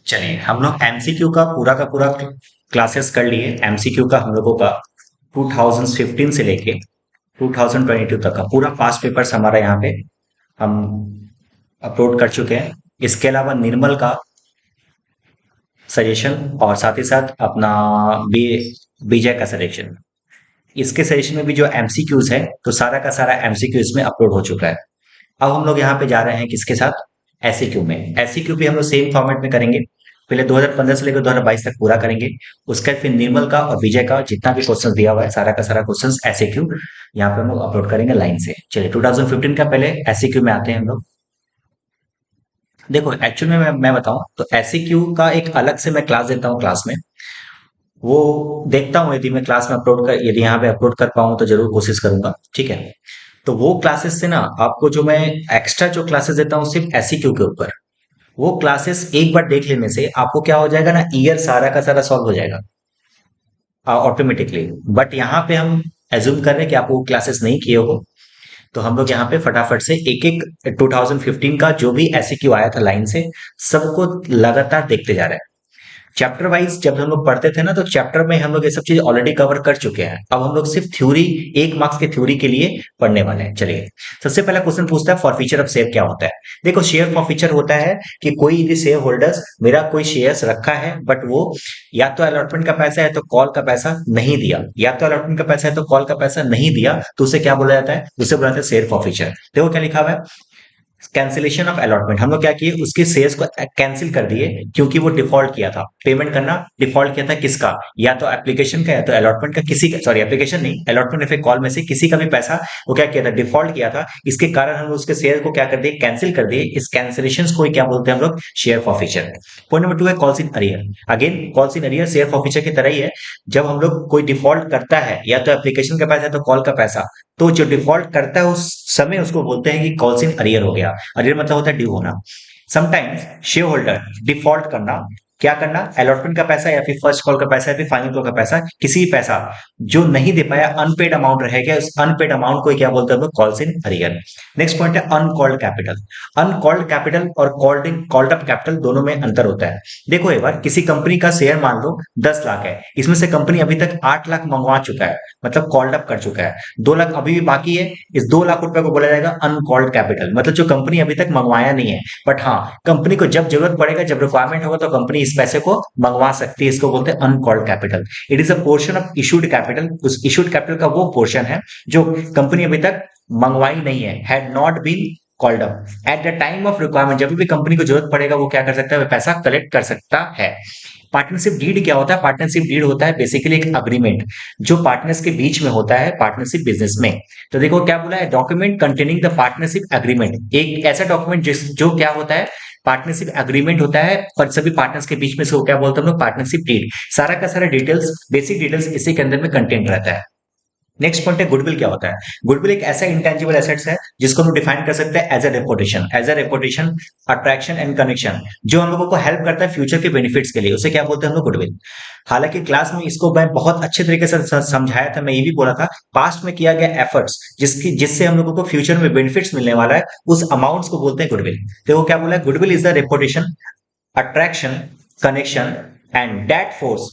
चलिए हम लोग एमसीक्यू का पूरा क्लासेस कर लिए। एमसीक्यू का हम लोगों का 2015 से लेके 2022 तक का पूरा पास्ट पेपर्स हमारा यहाँ पे हम अपलोड कर चुके हैं। इसके अलावा निर्मल का सजेशन और साथ ही साथ अपना बी बीजे का सजेशन, इसके सजेशन में भी जो एमसीक्यूज है तो सारा का सारा एमसीक्यू इसमें अपलोड हो चुका है। अब हम लोग यहाँ पे जा रहे हैं किसके साथ, एससीक्यू में। एससीक्यू भी हम लोग सेम फॉर्मेट में करेंगे। पहले 2015 से लेकर 2022 तक पूरा करेंगे। उसके बाद फिर निर्मल का और विजय का जितना भी क्वेश्चन दिया हुआ है सारा का सारा क्वेश्चन एससीक्यू यहाँ पे हम लोग अपलोड करेंगे लाइन से। चलिए 2015 का पहले एससीक्यू में आते हैं हम लोग। देखो एक्चुअल में मैं बताऊं तो एससीक्यू का एक अलग से मैं क्लास देता हूँ क्लास में। वो देखता हूँ यदि मैं क्लास में अपलोड कर, यदि यहाँ पे अपलोड कर पाऊँ तो जरूर कोशिश करूंगा, ठीक है। तो वो क्लासेस से ना आपको जो मैं एक्स्ट्रा जो क्लासेस देता हूँ सिर्फ एससीक्यू के ऊपर, वो क्लासेस एक बार देख लेने से आपको क्या हो जाएगा ना, ईयर सारा का सारा सॉल्व हो जाएगा ऑटोमेटिकली। बट यहाँ पे हम एज्यूम कर रहे हैं कि आप वो क्लासेस नहीं किए हो, तो हम लोग यहाँ पे फटाफट से एक एक 2015 का जो भी एससीक्यू आया था लाइन से सबको लगातार देखते जा रहे हैं। चैप्टर वाइज जब हम लोग पढ़ते थे ना तो चैप्टर में हम लोग ये सब चीज ऑलरेडी कवर कर चुके हैं। अब हम लोग सिर्फ थ्योरी, 1 मार्क्स के थ्योरी के लिए पढ़ने वाले हैं। चलिए सबसे पहला क्वेश्चन पूछता है फॉरफीचर ऑफ शेयर क्या होता है। देखो शेयर फॉरफीचर होता है कि कोई यदि शेयर होल्डर्स मेरा कोई शेयर्स रखा है बट वो या तो अलॉटमेंट का पैसा है तो कॉल का पैसा नहीं दिया, या तो अलॉटमेंट का पैसा है तो कॉल का पैसा नहीं दिया, तो उसे क्या बोला जाता है, उसे बोला जाता है शेयर फॉरफीचर। देखो क्या लिखा हुआ है, कैंसिलेशन ऑफ अलॉटमेंट। हम लोग क्या किए, उसके शेयर्स को कैंसिल कर दिए क्योंकि वो डिफॉल्ट किया था। पेमेंट करना डिफॉल्ट किया था किसका, या तो एप्लीकेशन का या तो अलॉटमेंट का, किसी का, सॉरी एप्लीकेशन नहीं, अलॉटमेंट या फिर कॉल में से किसी का भी पैसा वो क्या किया था, डिफॉल्ट किया था। इसके कारण हम उसके शेयर को क्या कर दिए, कैंसिल कर दिए। इस कैंसिलेशन को क्या बोलते हैं हम लोग, शेयर फॉरफीचर। पॉइंट नंबर 2 है calls in arrear. Again calls in arrear share forfeiture की तरह ही है। जब हम लोग कोई डिफॉल्ट करता है या तो एप्लीकेशन का पैसा है तो कॉल का पैसा, तो जो डिफॉल्ट करता है उस समय उसको बोलते हैं कि कॉल्स इन अरियर हो गया। अरियर मतलब होता है ड्यू होना। समटाइम्स शेयर होल्डर डिफॉल्ट करना, क्या करना, अलॉटमेंट का पैसा या फिर फर्स्ट कॉल का पैसा या फिर फाइनल कॉल का पैसा, किसी भी पैसा जो नहीं दे पाया, अनपेड अमाउंट रह गया, उस अनपेड अमाउंट को क्या बोलते हैं हम लोग, calls in arrear. Next point है अनकॉल्ड कैपिटल। अनकॉल्ड कैपिटल और कॉल्ड अप कैपिटल दोनों में अंतर होता है। देखो एक बार किसी कंपनी का शेयर मान लो 10 लाख है, इसमें से कंपनी अभी तक 8 लाख मंगवा चुका है, मतलब कॉल्ड अप कर चुका है। 2 लाख अभी भी बाकी है, इस 2 लाख रुपए को बोला जाएगा अनकॉल्ड कैपिटल, मतलब जो कंपनी अभी तक मंगवाया नहीं है, बट हाँ कंपनी को जब जरूरत पड़ेगा, जब रिक्वायरमेंट होगा तो कंपनी इस पैसे को मंगवा सकती है। इसको बोलते हैं uncalled capital. It is a portion of issued capital. उस इशूड कैपिटल का वो पोर्शन है जो कंपनी अभी तक मंगवाई नहीं है, had not been called up at the time of requirement. जब भी कंपनी को जरूरत पड़ेगा वो क्या कर सकता है, वो पैसा कलेक्ट कर सकता है। पार्टनरशिप डीड क्या होता है, पार्टनरशिप डीड होता है बेसिकली एक अग्रीमेंट जो पार्टनर्स के बीच में होता है पार्टनरशिप बिजनेस में। तो देखो क्या बोला है, document containing the partnership agreement. एक ऐसा डॉक्यूमेंट जो क्या होता है, पार्टनरशिप एग्रीमेंट होता है पर सभी पार्टनर्स के बीच में, से क्या बोलते हैं हम लोग, पार्टनरशिप डीड। सारा का सारा डिटेल्स, बेसिक डिटेल्स इसी के अंदर में कंटेंट रहता है। नेक्स्ट पॉइंट है गुडविल क्या होता है। गुडविल एक ऐसा इंटेंजिबल एसेट्स है जिसको हम डिफाइन कर सकते हैं as a reputation, attraction and connection, जो हम लोगों को हेल्प करता है फ्यूचर के बेनिफिट्स के लिए, उसे क्या बोलते हैं हम लोग, गुडविल। हालांकि क्लास में इसको मैं बहुत अच्छे तरीके से समझाया था। मैं ये भी बोला था पास्ट में किया गया एफर्ट्स जिससे हम लोगों को फ्यूचर में बेनिफिट्स मिलने वाला है, उस अमाउंट्स को बोलते हैं गुडविल। तो वो क्या बोला है, goodwill is the reputation, attraction, connection and that force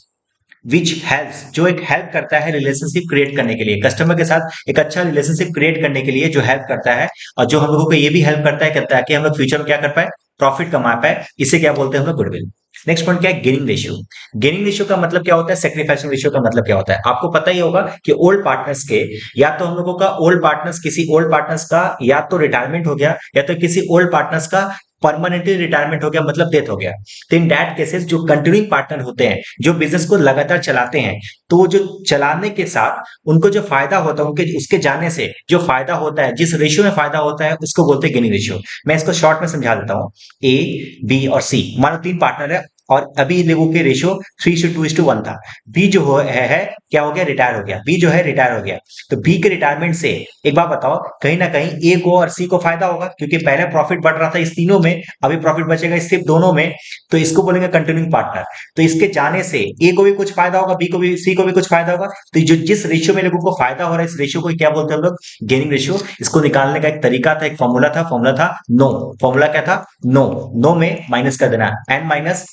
which helps, जो एक हेल्प करता है रिलेशनशिप क्रिएट करने के लिए, कस्टमर के साथ एक अच्छा रिलेशनशिप क्रिएट करने के लिए जो हेल्प करता है, और जो हम लोगों को ये भी हेल्प करता है कि हम लोग फ्यूचर में क्या कर पाए, प्रॉफिट कमा पाए। इसे क्या बोलते हैं हम लोग, गुडविल। नेक्स्ट पॉइंट क्या है, गेनिंग रेशियो। गेनिंग रेशियो का मतलब क्या होता है, सेक्रीफाइसिंग रेशियो का मतलब क्या होता है, आपको पता ही होगा कि ओल्ड पार्टनर्स के, या तो हम लोगों का ओल्ड पार्टनर्स, किसी ओल्ड पार्टनर्स का या तो रिटायरमेंट हो गया या तो किसी ओल्ड पार्टनर्स का परमानेंटली रिटायरमेंट हो गया, मतलब डेथ हो गया। तो इन दैट केसेस जो कंटिन्यूइंग पार्टनर होते हैं, जो बिजनेस को लगातार चलाते हैं, तो जो चलाने के साथ उनको जो फायदा होता है, उनके उसके जाने से जो फायदा होता है, जिस रेशियो में फायदा होता है उसको बोलते हैं गेनिंग रेशियो। मैं इसको शॉर्ट में समझा देता हूं। ए, बी और सी, मानो 3 पार्टनर है और अभी इन लोगों के रेशियो 3:2:1 था। बी जो है क्या हो गया, रिटायर हो गया। बी जो है रिटायर हो गया, तो बी के रिटायरमेंट से एक बात बताओ, कहीं ना कहीं ए को और सी को फायदा होगा, क्योंकि पहले प्रॉफिट बढ़ रहा था इस तीनों में, अभी प्रॉफिट बचेगा इस सिर्फ दोनों में, तो इसको बोलेंगे कंटिन्यूइंग पार्टनर। तो इसके जाने से ए को भी कुछ फायदा होगा, बी को भी, सी को भी कुछ फायदा होगा। तो जो जिस रेशियो में लोगों को फायदा हो रहा है, इस रेशियो को क्या बोलते हैं हम लोग, गेनिंग रेशियो। इसको निकालने का एक तरीका था, एक फॉर्मूला था नो। फॉर्मूला क्या था, नो। नो में माइनस कर देना, एन माइनस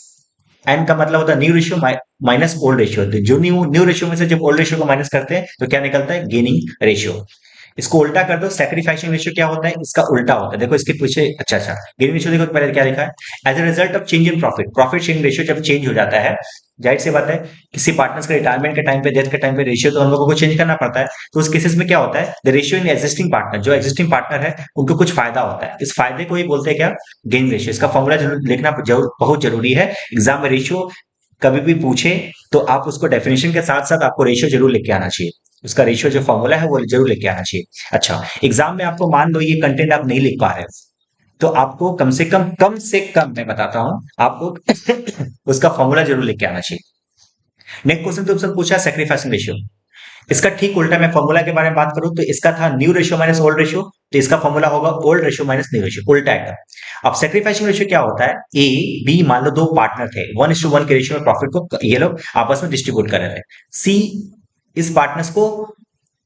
एन का मतलब होता है new ratio minus old ratio. जो न्यू रेशियो में से जब ओल्ड रेशियो को माइनस करते हैं तो क्या निकलता है, गेनिंग रेशियो। इसको उल्टा कर दो, सैक्रिफाइसिंग रेशियो क्या होता है, इसका उल्टा होता है। देखो इसके पीछे, अच्छा अच्छा, गेनिंग रेशियो देखो पहले क्या लिखा है, as a result of change in profit, profit sharing ratio जब चेंज हो जाता है, जाहिर सी बात है किसी पार्टनर्स के रिटायरमेंट के टाइम पे, डेथ के टाइम पे रेशियो तो हम लोगों को चेंज करना पड़ता है। तो उस केसेस में क्या होता है, the ratio in existing partner, जो एग्जिस्टिंग पार्टनर है उनको कुछ फायदा होता है, इस फायदे को ही बोलते हैं क्या, गेन रेशियो। इसका फॉर्मूला जरूर लिखना बहुत जरूरी है। एग्जाम में रेशियो कभी भी पूछे तो आप उसको डेफिनेशन के साथ साथ आपको रेशियो जरूर लिख के आना चाहिए, उसका रेशियो जो फॉर्मूला है वो जरूर लिख के आना चाहिए। अच्छा, एग्जाम में आपको मान लो ये कंटेंट आप नहीं लिख पा रहे तो आपको कम से कम मैं बताता हूं आपको उसका फॉर्मूला जरूर लिख के आना चाहिए। नेक्स्ट क्वेश्चन तुमसे पूछा सैक्रिफाइसिंग रेशियो, इसका ठीक उल्टा, मैं फॉर्मूला के बारे में बात करूं तो इसका था new ratio minus old ratio, तो इसका फॉर्मूला होगा old ratio minus new ratio, उल्टा एकदम। अब सैक्रिफाइसिंग रेशियो क्या होता है, ए बी मान लो दो पार्टनर थे, 1:1 के रेशियो में प्रॉफिट को ये लोग आपस में डिस्ट्रीब्यूट कर रहे थे। सी इस पार्टनर्स को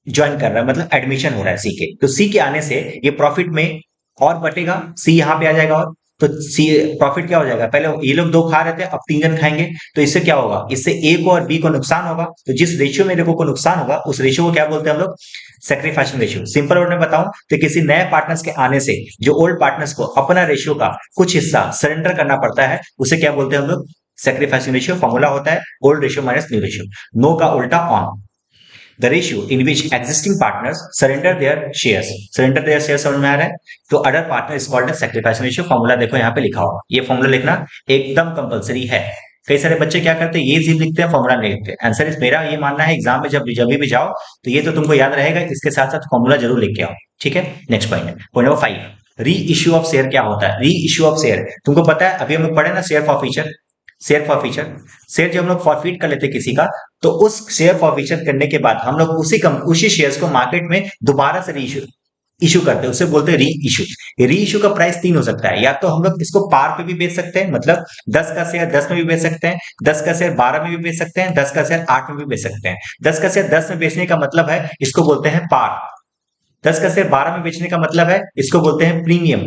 ज्वाइन कर रहा है, मतलब एडमिशन हो रहा है सी के, तो सी के आने से ये प्रॉफिट में और बटेगा, सी यहां पे आ जाएगा, और तो सी प्रॉफिट क्या हो जाएगा, पहले ये लोग दो खा रहे थे अब तीन जन खाएंगे, तो इससे क्या होगा, इससे ए को और बी को नुकसान होगा, तो जिस रेशियो में देखो को नुकसान होगा उस रेशियो को क्या बोलते हैं हम लोग, सैक्रिफाइसिंग रेशियो। सिंपल वर्ड में बताऊं तो किसी नए पार्टनर्स के आने से जो ओल्ड पार्टनर्स को अपना रेशियो का कुछ हिस्सा सरेंडर करना पड़ता है, उसे क्या बोलते हैं हम लोग, सैक्रिफाइसिंग रेशियो। फॉर्मूला होता है old ratio minus new ratio, no का उल्टा on, the ratio in which existing partners surrender their shares, समझ में आ रहा है, तो other partner is called sacrifice ratio. Formula देखो यहाँ पे लिखा होगा, ये फॉर्मूला लिखना एकदम कंपलसरी है। कई सारे बच्चे क्या करते हैं, ये जिम लिखते हैं फॉर्मूला नहीं लिखते। आंसर इस मेरा ये मानना है, एग्जाम में जब भी जाओ तो ये तो तुमको याद रहेगा, इसके साथ साथ फॉर्मूला जरूर लिख के आओ, ठीक है। नेक्स्ट पॉइंट, पॉइंट नंबर 5, री इश्यू ऑफ शेयर क्या होता है, री इश्यू ऑफ शेयर तुमको पता है, अभी हम लोग पढ़े ना share forfeiture, share forfeiture, share जब हम लोग फॉरफीट कर लेते किसी का, तो उस शेयर फॉरफीचर करने के बाद हम लोग उसी शेयर्स को मार्केट में दोबारा से री इशू करते हैं, उसे बोलते हैं री इशू। री इशू का प्राइस तीन हो सकता है, या तो हम लोग इसको पार पे भी बेच सकते हैं, मतलब 10 का शेयर 10 में भी बेच सकते हैं, 10 का शेयर 12 में भी बेच सकते हैं, 10 का शेयर 8 में भी बेच सकते हैं। 10 का शेयर 10 में बेचने का मतलब है, इसको बोलते हैं पार। 10 का शेयर 12 में बेचने का मतलब है, इसको बोलते हैं प्रीमियम।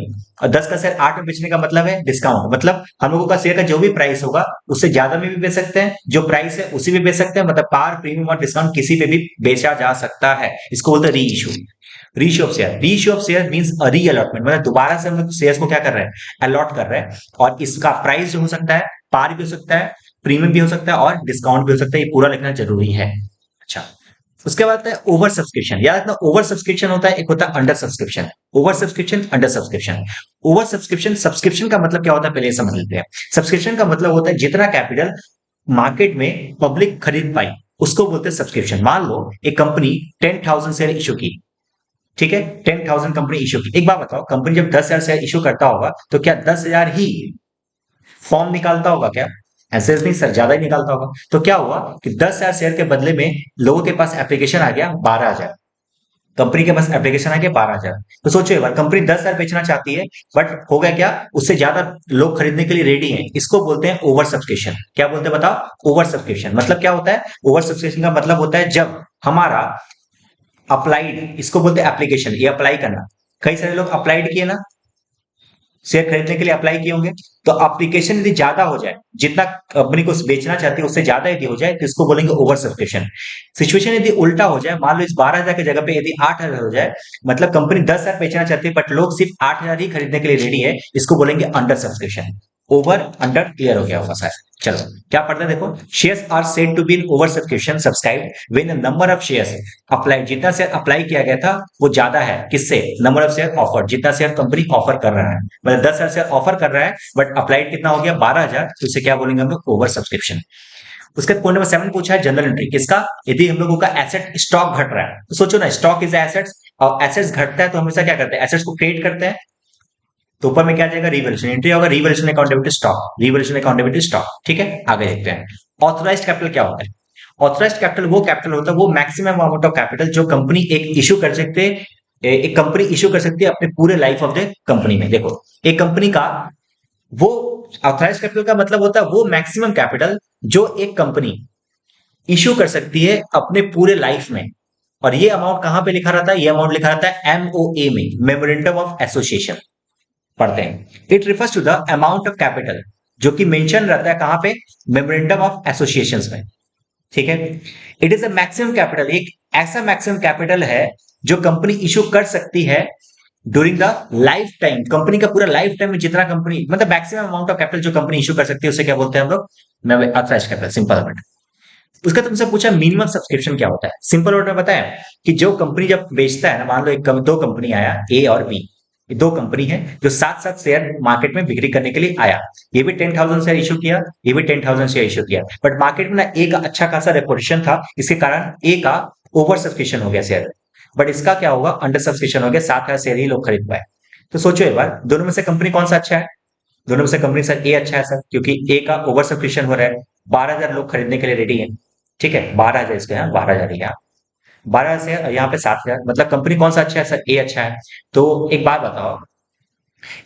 और 10 का शेयर 8 में बेचने का मतलब है डिस्काउंट। मतलब हम लोगों का शेयर का जो भी प्राइस होगा उससे ज्यादा में भी बेच सकते हैं, जो प्राइस है उसी में बेच सकते हैं, मतलब पार, प्रीमियम और डिस्काउंट किसी पे भी बेचा जा सकता है, इसको बोलते हैं री issue. Reissue of share, reissue of share means a री अलॉटमेंट, मतलब दोबारा से हम लोग शेयर्स को क्या कर रहे हैं, अलॉट कर रहे हैं, और इसका प्राइस जो हो सकता है पार भी हो सकता है, प्रीमियम भी हो सकता है और डिस्काउंट भी हो सकता है, ये पूरा लिखना जरूरी है। अच्छा, उसके बाद आता है ओवर सब्सक्रिप्शन। याद रखना, ओवर सब्सक्रिप्शन होता है, एक होता है under subscription. Over subscription, under subscription. Over subscription, subscription का मतलब क्या होता है पहले समझ लेते हैं। सब्सक्रिप्शन का मतलब होता है जितना कैपिटल मार्केट में पब्लिक खरीद पाई उसको बोलते हैं सब्सक्रिप्शन। मान लो एक कंपनी 10,000 शेयर इशू की, ठीक है, 10,000 कंपनी इशू की। एक बात बताओ, कंपनी जब 10,000 शेयर इशू करता होगा तो क्या 10,000 ही फॉर्म निकालता होगा क्या, ऐसे नहीं सर, ज्यादा ही निकालता होगा। तो क्या हुआ कि 10,000 शेयर के बदले में लोगों के पास एप्लीकेशन आ गया 12,000, कंपनी के पास एप्लीकेशन आ गया 12,000। तो सोचो एक बार, कंपनी 10,000 बेचना चाहती है, बट हो गया क्या, उससे ज्यादा लोग खरीदने के लिए रेडी हैं, इसको बोलते हैं ओवर सब्सक्रिप्शन। क्या बोलते हैं बताओ, ओवर सब्सक्रिप्शन। मतलब क्या होता है, ओवर सब्सक्रिप्शन का मतलब होता है जब हमारा अप्लाइड, इसको बोलते हैं एप्लीकेशन, ये अप्लाई करना, कई सारे लोग अप्लाइड किए ना, शेयर खरीदने के लिए अप्लाई किए होंगे, तो एप्लीकेशन यदि ज्यादा हो जाए, जितना कंपनी को बेचना चाहती है उससे ज्यादा यदि हो जाए तो इसको बोलेंगे ओवर सब्सक्रिप्शन। सिचुएशन यदि उल्टा हो जाए, मान लो इस 12,000 की जगह पे यदि 8,000 हो जाए, मतलब कंपनी 10,000 बेचना चाहती है बट लोग सिर्फ 8,000 ही खरीदने के लिए रेडी है, इसको बोलेंगे under subscription. Over under clear हो गया होगा शायद। चलो क्या पढ़ते हैं, देखो, shares are said to be in over subscription subscribed when the number of shares apply, जितना शेयर अप्लाई किया गया था वो ज्यादा है, किससे, नंबर ऑफ शेयर ऑफर, जितना शेयर कंपनी ऑफर कर रहा है, मतलब 10,000 शेयर ऑफर कर रहा है बट अप्लाइड कितना हो गया 12,000, तो इसे क्या बोलेंगे हम लोग, ओवर सब्सक्रिप्शन। उसके पॉइंट नंबर 7 पूछा है जनरल एंट्री किसका, यदि हम लोगों का एसेट स्टॉक घट रहा है, तो सोचो ना, स्टॉक इज एसेट्स, और एसेट्स घटता है तो हमेशा क्या करते हैं, एसेट्स को क्रिएट करते हैं, तो ऊपर में क्या जाएगा, रिवैल्यूएशन एंट्री होगा, revaluation accountability stock, revaluation accountability stock, ठीक है। आगे देखते हैं, ऑथराइज्ड कैपिटल क्या होता है। ऑथराइज्ड कैपिटल वो कैपिटल होता है, वो मैक्सिमम अमाउंट ऑफ कैपिटल जो कंपनी एक इशू कर सकते हैं, एक कंपनी इशू कर सकती है अपने पूरे लाइफ ऑफ द कंपनी में। देखो, एक कंपनी का वो ऑथराइज्ड कैपिटल का मतलब होता है वो मैक्सिमम कैपिटल जो एक कंपनी इशू कर सकती है अपने पूरे लाइफ में। और ये अमाउंट कहां पे लिखा रहता है, ये अमाउंट लिखा रहता है एमओए में, मेमोरेंडम ऑफ एसोसिएशन, पढ़ते हैं। It refers to the amount of capital जो कि मेंशन रहता है कहां पे, मेमोरेंडम ऑफ एसोसिएशन में, ठीक है। It is a maximum capital, एक ऐसा मैक्सिमम कैपिटल है जो कंपनी इशू कर सकती है during the life time, company का पूरा लाइफ टाइम में जितना कंपनी, मतलब मैक्सिमम अमाउंट ऑफ कैपिटल जो कंपनी इशू कर सकती है उसे क्या बोलते हैं हम लोग, ऑथराइज्ड कैपिटल, सिंपल वर्ड। उसका तुमसे पूछा मिनिमम सब्सक्रिप्शन क्या होता है, सिंपल वर्ड में बताया कि जो कंपनी जब बेचता है ना, मान लो दो कंपनी आया ए और बी, ये दो कंपनी है जो साथ साथ शेयर मार्केट में बिक्री करने के लिए आया, ये भी 10,000 शेयर इशू किया, ये भी 10,000 शेयर इशू किया, बट मार्केट में ना ए का अच्छा खासा रेपुटेशन था, इसके कारण ए का ओवर सब्सक्रिप्शन हो गया शेयर, बट इसका क्या होगा, अंडर सब्सक्रिप्शन हो गया, 7,000 शेयर ही लोग खरीद पाए। तो सोचो एक बार, दोनों में से कंपनी कौन सा अच्छा है, दोनों में से कंपनी सर ए अच्छा है सर, क्योंकि ए का ओवर सब्सक्रिप्शन हो रहा है, 12,000 लोग खरीदने के लिए रेडी है, ठीक है, 12,000 इसके यहाँ, 12,000 यहाँ, 12 से यहाँ पे 7,000, मतलब कंपनी कौन सा अच्छा है सर, ए अच्छा है। तो एक बात बताओ,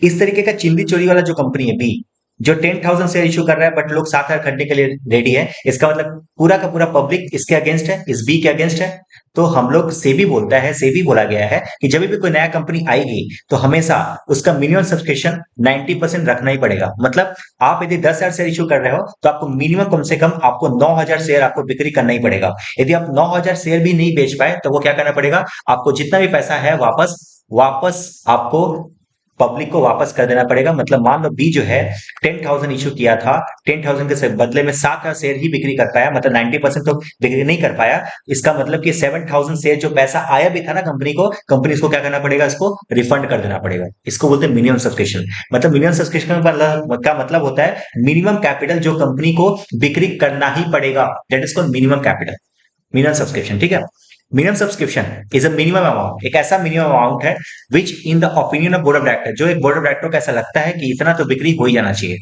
इस तरीके का चिल्ली चोरी वाला जो कंपनी है बी, जो 10,000 शेयर इशू कर रहा है बट लोग 7,000 खरीदने के लिए रेडी है, इसका मतलब पूरा का पूरा पब्लिक इसके अगेंस्ट है, इस बी के अगेंस्ट है। तो हम लोग सेबी बोलता है, सेबी बोला गया है कि जब भी कोई नया कंपनी आएगी तो हमेशा उसका मिनिमम सब्सक्रिप्शन 90% रखना ही पड़ेगा, मतलब आप यदि 10,000 शेयर इशू कर रहे हो तो आपको मिनिमम कम से कम आपको 9,000 शेयर आपको बिक्री करना ही पड़ेगा। यदि आप 9,000 शेयर भी नहीं बेच पाए तो वो क्या करना पड़ेगा, आपको जितना भी पैसा है वापस वापस आपको पब्लिक को वापस कर देना पड़ेगा। मतलब मान लो बी जो है 10,000 इशू किया था, 10,000 के बदले में 7,000 शेयर ही बिक्री कर पाया, मतलब 90% तो बिक्री नहीं कर पाया, इसका मतलब कि 7,000 शेयर जो पैसा आया भी था ना कंपनी को, कंपनी इसको क्या करना पड़ेगा, इसको रिफंड कर देना पड़ेगा। इसको बोलते हैं मिनिमम सब्सक्रिप्शन। मतलब मिनिमम सब्सक्रिप्शन का मतलब होता है मिनिमम कैपिटल जो कंपनी को बिक्री करना ही पड़ेगा, that is called minimum capital, minimum subscription, ठीक है। Minimum subscription is a minimum amount, एक ऐसा मिनिमम अमाउंट है which in the opinion of board of director, जो एक बोर्ड ऑफ डायरेक्टर को ऐसा लगता है कि इतना तो बिक्री हो ही जाना चाहिए,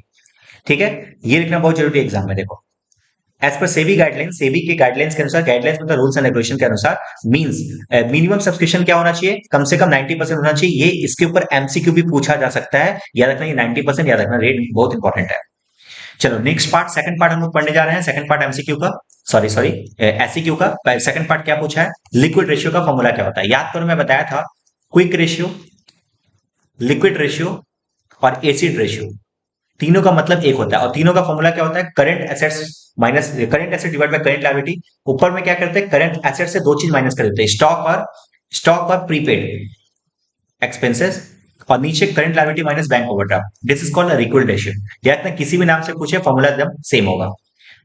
ठीक है। ये लिखना बहुत जरूरी एग्जाम में, देखो as per SEBI guideline, SEBI के गाइडलाइंस के अनुसार, गाइडलाइंस मतलब रूल्स एंड रेगुलेशन के अनुसार, मींस मिनिमम सब्सक्रिप्शन क्या होना चाहिए, कम से कम 90% होना चाहिए। ये इसके ऊपर एमसीक्यू भी पूछा जा सकता है, याद रखना ये 90% याद रखना, रेट बहुत इंपॉर्टेंट है। चलो नेक्स्ट पार्ट, सेकंड पार्ट हम लोग पढ़ने जा रहे हैं, सेकंड पार्ट एमसीक्यू का, सॉरी सॉरी एससीक्यू का। सेकंड पार्ट क्या पूछा है, लिक्विड रेशियो का फॉर्मूला क्या होता है, याद करो मैं बताया था, क्विक रेशियो, लिक्विड रेशियो और एसिड रेशियो, तीनों का मतलब एक होता है, और तीनों का फॉर्मूला क्या होता है, current assets minus current asset divide by current liability. ऊपर में क्या करते हैं, करंट एसेट से दो चीज माइनस कर देते हैं, स्टॉक और प्रीपेड एक्सपेंसेस, और नीचे current liability minus bank overdraft, this is called liquid ratio. याद रखना किसी भी नाम से पूछे फॉर्मूला एकदम सेम होगा।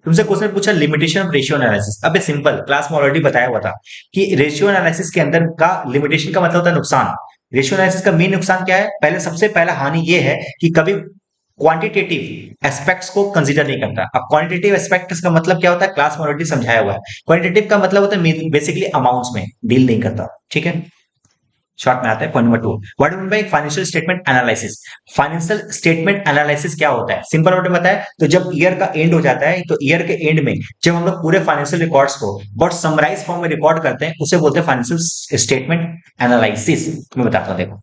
तुमसे क्वेश्चन पूछा लिमिटेशन ऑफ रेशियो एनालिसिस, अबे सिंपल, क्लास में ऑलरेडी बताया हुआ था कि रेशियो एनालिसिस के अंदर का लिमिटेशन का मतलब होता है नुकसान। रेशियो एनालिसिस का मेन नुकसान क्या है, पहले सबसे पहला हानि ये है कि कभी क्वांटिटेटिव एस्पेक्ट्स को कंसीडर नहीं करता। अब क्वांटिटेटिव एस्पेक्ट्स का मतलब क्या होता है, क्लास में ऑलरेडी समझाया हुआ है। क्वांटिटेटिव का मतलब होता है बेसिकली अमाउंट्स में डील नहीं करता, ठीक है। शॉर्ट में आता है point number 2, what do mean by financial statement analysis. Financial statement analysis क्या होता है, सिंपल वर्ड में बताया तो जब ईयर का एंड हो जाता है, तो ईयर के एंड में जब हम लोग पूरे फाइनेंशियल रिकॉर्ड्स को बहुत समराइज फॉर्म में रिकॉर्ड करते हैं, उसे बोलते हैं फाइनेंशियल स्टेटमेंट एनालिसिस। मैं बताता हूं, देखो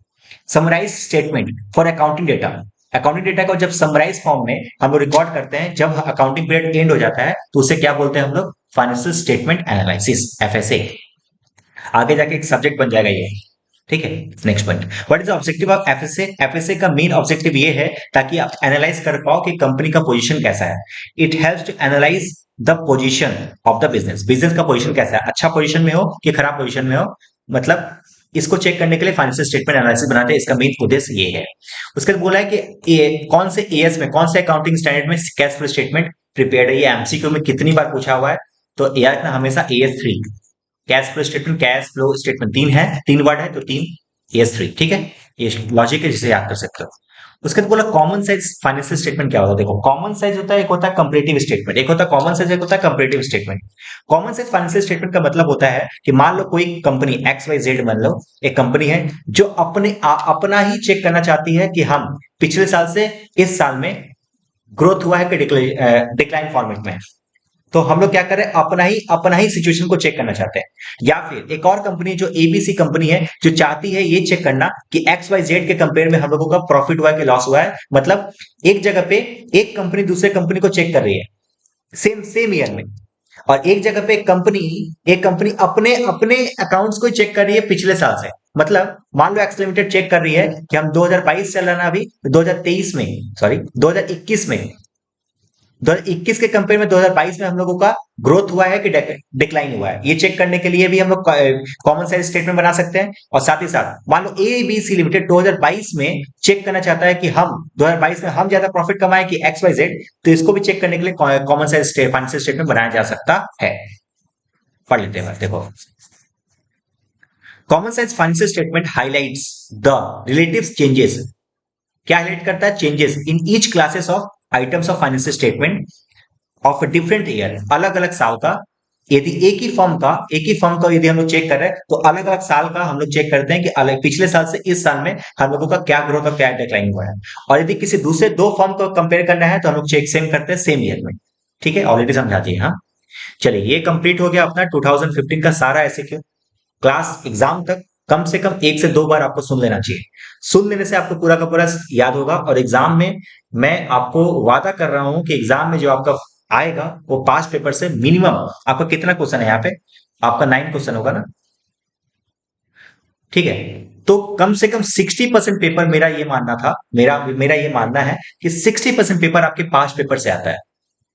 summarise statement for accounting data, accounting data को जब समराइज फॉर्म में हम लोग रिकॉर्ड करते हैं, जब अकाउंटिंग पीरियड एंड हो जाता है, तो उसे क्या बोलते हैं हम लोग, फाइनेंशियल स्टेटमेंट एनालिसिस, एफएसए। आगे जाके एक सब्जेक्ट बन जाएगा ये, ठीक है। Next point, what is the objective of FSA. FSA का मेन ऑब्जेक्टिव ये है ताकि आप एनालाइज कर पाओ कि कंपनी का पोजीशन कैसा है। It helps to analyse the position of the business, business का पोजीशन कैसा है, अच्छा पोजीशन में हो कि खराब पोजीशन में हो, मतलब इसको चेक करने के लिए फाइनेंशियल स्टेटमेंट एनालिसिस बनाते हैं, इसका मेन उद्देश्य ये है। उसके बाद बोला है कि कौन से एएस में, कौन से अकाउंटिंग स्टैंडर्ड में कैश फ्लो स्टेटमेंट प्रिपेयर्ड है, ये एमसीक्यू में कितनी बार पूछा हुआ है, तो याद रखना हमेशा एएस 3, कैश फ्लो स्टेटमेंट तीन है, तीन वर्ड है तो तीन एस 3, ठीक है। ये लॉजिक है जिसे याद कर सकते हो। उसके बाद बोला कॉमन साइज फाइनेंशियल स्टेटमेंट क्या होता है, देखो कॉमन साइज होता है, एक होता है कंपैरेटिव स्टेटमेंट, एक होता है कॉमन साइज, एक होता है comparative statement. Common size financial statement का मतलब होता है कि मान लो कोई कंपनी एक्स वाई जेड, मान लो एक कंपनी है जो अपना ही चेक करना चाहती है कि हम पिछले साल से इस साल में ग्रोथ हुआ है कि डिक्लाइन फॉर्मेट में, तो हम लोग क्या कर रहे हैं, अपना ही सिचुएशन को चेक करना चाहते हैं। या फिर एक और कंपनी जो एबीसी कंपनी है, जो चाहती है ये चेक करना कि एक्स वाई जेड के कंपेयर में हम लोगों का प्रॉफिट हुआ है कि लॉस हुआ है, मतलब एक जगह पे एक कंपनी दूसरे कंपनी को चेक कर रही है सेम सेम ईयर में, और एक जगह पे एक कंपनी अपने अपने अकाउंट्स को चेक कर रही है पिछले साल से। मतलब मान लो एक्स लिमिटेड चेक कर रही है कि हम 2022 चल रहा है ना, अभी 2023 में, सॉरी 2021 में 2021 के कंपेयर में 2022 में हम लोगों का ग्रोथ हुआ है कि डिक्लाइन हुआ है, ये चेक करने के लिए भी हम लोग कॉमन सेंस स्टेटमेंट बना सकते हैं। और साथ ही साथ मान लो ABC लिमिटेड 2022 में चेक करना चाहता है कि हम 2022 में हम ज्यादा प्रॉफिट कमाए कि XYZ, तो इसको भी चेक करने के लिए कॉमन सेंस फाइनेंशियल स्टेटमेंट बनाया जा सकता है। पढ़ लेते हैं, देखो। Common sense financial statement highlights the relative changes. क्या हाईलाइट करता है? Changes in each classes of items of financial statement of different year, अलग अलग साल का। यदि एक ही फर्म का यदि हम लोग चेक कर रहे हैं तो अलग अलग साल का हम लोग चेक करते हैं कि अलग पिछले साल से इस साल में हम लोगों का क्या ग्रोथ और क्या डिक्लाइन हुआ है। और यदि किसी दूसरे दो फर्म को कंपेयर करना है तो हम लोग चेक सेम करते हैं सेम ईयर में। ठीक है, ऑलरेडी समझा दिए। हाँ, चलिए, ये कंप्लीट हो गया अपना 2015 का सारा एसएक्यू। क्लास एग्जाम तक कम से कम 1 से 2 बार आपको सुन लेना चाहिए। सुन लेने से आपको पूरा का पूरा याद होगा, और एग्जाम में मैं आपको वादा कर रहा हूं कि एग्जाम में जो आपका आएगा वो पास्ट पेपर से मिनिमम आपका कितना क्वेश्चन है, यहाँ पे आपका 9 क्वेश्चन होगा ना। ठीक है, तो कम से कम 60% पेपर, मेरा ये मानना था, मेरा ये मानना है कि 60% पेपर आपके पास्ट पेपर से आता है,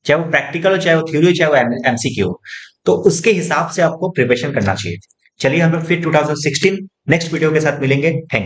चाहे वो प्रैक्टिकल हो, चाहे वो थ्योरी हो, चाहे वो एमसीक्यू हो। तो उसके हिसाब से आपको प्रिपरेशन करना चाहिए। चलिए, हम लोग फिर 2016 नेक्स्ट वीडियो के साथ मिलेंगे। Thank you.